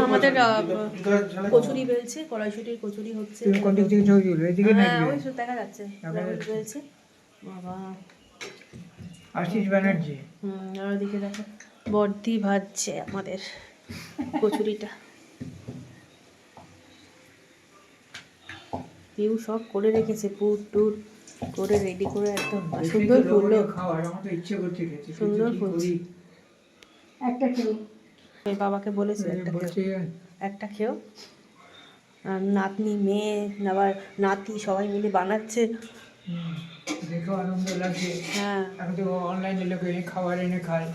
আমাদের কচুরি বেলছে, কড়াইশুটির কচুরি হচ্ছে। কোন দিক থেকে ছবি তুলবে? এদিকে না হ্যাঁ, ওই দেখা যাচ্ছে বেলছে বাবা। আশিস ব্যানার্জি। আর ওদিকে দেখো বর্দি ভাজছে আমাদের কচুরিটা। কেউ সব করে রেখেছে, পুর টুর করে রেডি করে একদম সুন্দর ফুললো। সুন্দর ফুলছে। একটা খেও, বাবাকে বলেছে একটা খেও। আর নাতনি, মেয়ে, আবার নাতি সবাই মিলে বানাচ্ছে। দেখো আনন্দ লাগছে। হ্যাঁ, এখন তো অনলাইনে লোক এনে খাবার এনে খায়।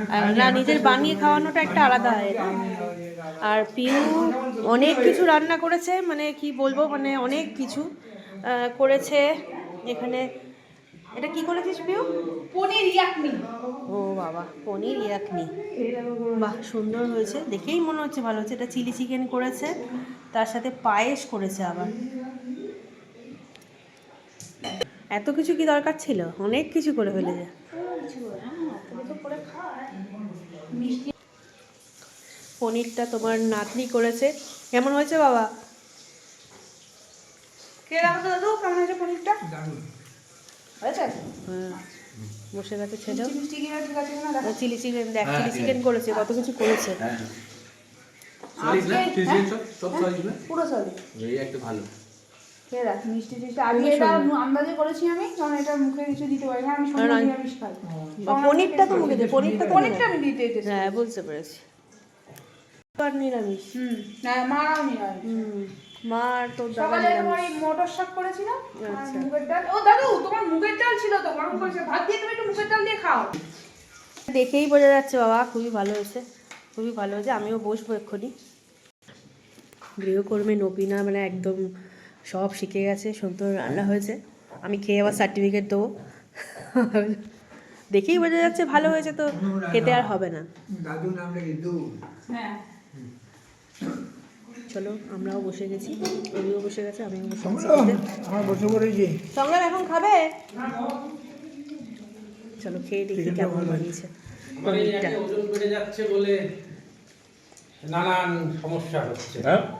হ্যাঁ, না নিজের বানিয়ে খাওয়ানোটা একটা আলাদা হয়। আর পিউ অনেক কিছু রান্না করেছে, মানে কি বলবো, মানে অনেক কিছু করেছে এখানে। এটা কি করেছিস পিউ? পনির ইয়াকনি। ও বাবা, পনির ইয়াকনি, বাহ সুন্দর হয়েছে, দেখেই মনে হচ্ছে ভালো হচ্ছে। এটা চিলি চিকেন করেছে, তার সাথে পায়েস করেছে আবার। এত কিছু কি দরকার ছিল? অনেক কিছু করে ফেলেছে। পনিরটা তোমার নাতনি করেছে। কেমন হয়েছে বাবা? কে রাখো তো দাদু, কেমন হয়েছে পনিরটা? হয়েছে? হ্যাঁ, বসে গেছে ছেলে। মিষ্টি কি ঠিক আছে না দেখো। চিলি চিকেন দেখ, চিলি চিকেন করেছে, কত কিছু করেছে। পুরো সরি। এই একটা ভালো। কে রাখ মিষ্টি টিষ্টি আজকে এটা আন্দাজে করেছি আমি, কারণ এটা মুখে কিছু দিতে পারি না, আমি সঙ্গে নিরামিষ খাই। পনিরটা তো মুখে দে, পনিরটা আমি দিতে দিতে। হ্যাঁ, বুঝতে পেরেছি। আর নিরামিষ। না মারাও নিরামিষ। মার তো সকালে তোমার এই মটর শাক করেছিলাম আর মুগের ডাল। ও দাদু তোমার মুগের ডাল ছিল তো, গরম করেছে ভাত দিয়ে, তুমি একটু মুগের ডাল দিয়ে খাও। দেখেই বোঝা যাচ্ছে বাবা, খুবই ভালো হয়েছে, খুবই ভালো হয়েছে। আমিও বসবো এক্ষুনি। গৃহকর্মী নবীনা মানে একদম সব শিখে গেছে, সুন্দর রান্না হয়েছে। আমি খেয়ে আবার সার্টিফিকেট দেবো। দেখেই বোঝা যাচ্ছে ভালো হয়েছে, তো খেতে আর হবে না। দাদু নাম রেখে দু। হ্যাঁ, চলো আমরাও বসে গেছি, রবিও বসে গেছে, আমিও বসে গেছি। আমার বসে পড়েছি। সংগ্রাম এখন খাবে? চলো খেয়ে দেখি কেমন বানিয়েছে পনিরটা। ওজন বেড়ে যাচ্ছে বলে নানান সমস্যা হচ্ছে।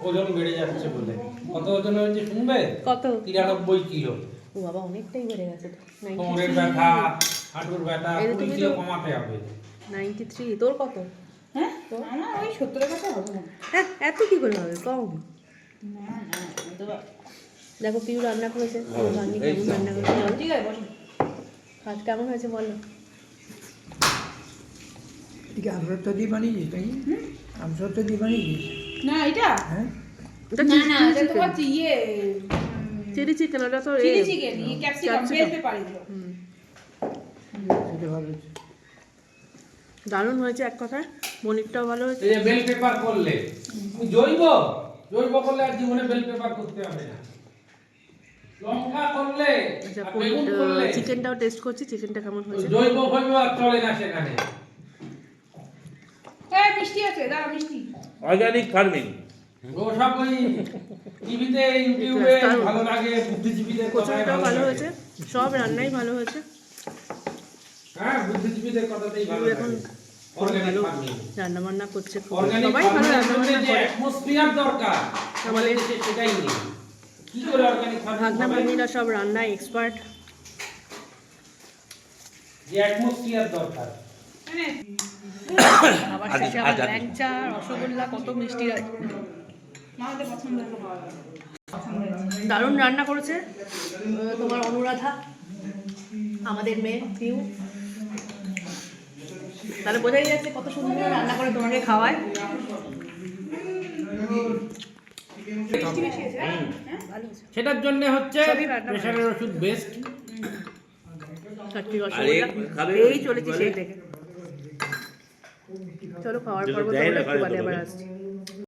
ওজন বেড়ে যাচ্ছে বলে। কত ওজন হয়েছে শুনবে? কত? 93 কিলো। ও বাবা, অনেকটাই বেড়ে গেছে তো। কোমরের ব্যথা, হাঁটুর ব্যথা, 20 কিলো কমাতে হবে। 93। তোর কত? হ্যাঁ আমার ওই 70-এর কাছে হবে না। হ্যাঁ, এত কি করে হবে, কম। দেখো পিউ রান্না করেছে, ভাগ্নি কেমন রান্না করেছে। ঠিক আছে বসো। খাট কেমন হয়েছে বলো? ঠিক আছে, আমসত্ব দিয়ে বানিয়েছিস নাকি? আমসত্ব দিয়ে বানিয়েছিস? না এটা হ্যাঁ, না না এটা তোমার ইয়ে চিলি চিকেন, ওটা তো চিলি চিকেন, এই ক্যাপসিকাম বেল পেপার এগুলো। সেটা ভালো হয়েছে। দারুণ হয়েছে এক কথায়। পনিরটাও ভালো হয়েছে। এই যে বেল পেপার করলে তুমি জৈব করলে আর জীবনে বেল পেপার করতে হবে না। লঙ্কা করলে আচ্ছা, আর বেগুন করলে চিকেনটাও টেস্ট করছি, চিকেনটা কেমন হয়েছে। জৈব আর চলে না সেখানে। এই মিষ্টি আছে, দাও মিষ্টি। অর্গানিক ফার্মিং ওসব ওই টিভিতে ইউটিউবে ভালো লাগে, বুদ্ধিজীবীদের কথাই কচুরিটাও ভালো ভালো লাগে। হয়েছে, সব রান্নাই ভালো হয়েছে। হ্যাঁ, বুদ্ধিজীবীদের কথাতেই ভালো লাগে। এখন অর্গানিক ভালো ফার্মিং, রান্না বান্না করছে, অর্গানিক সবাই ভালো রান্না ফার্মিং বান্না যে করে। অ্যাটমসফিয়ার দরকার আমাদের দেশে সেটাই নেই। কি করে অর্গানিক ফার্মিং ভাগনা হবে? ভাগ্নিরা সব রান্নায় এক্সপার্ট। যে অ্যাটমসফিয়ার দরকার। আবার শেষে আবার ল্যাংচা, রসগোল্লা, কত মিষ্টি। আমাদের পছন্দ হলো খাওয়া। দারুণ রান্না করেছে তোমার অনুরাধা, আমাদের মেয়ে পিউ। তাহলে বোঝাই যাচ্ছে কত সুন্দর রান্না করে তোমাকে খাওয়ায়। মিষ্টি বেশি আছে হ্যাঁ? ভালো হয়েছে। সেটার জন্য হচ্ছে সবই রান্না ভালো। প্রেসারের ওষুধ বেস্ট। চারটি রসগোল্লা এই চলেছি সেই থেকে। চলো খাওয়ার পর্ব, তোমরা একটু বাদে আবার আসছি।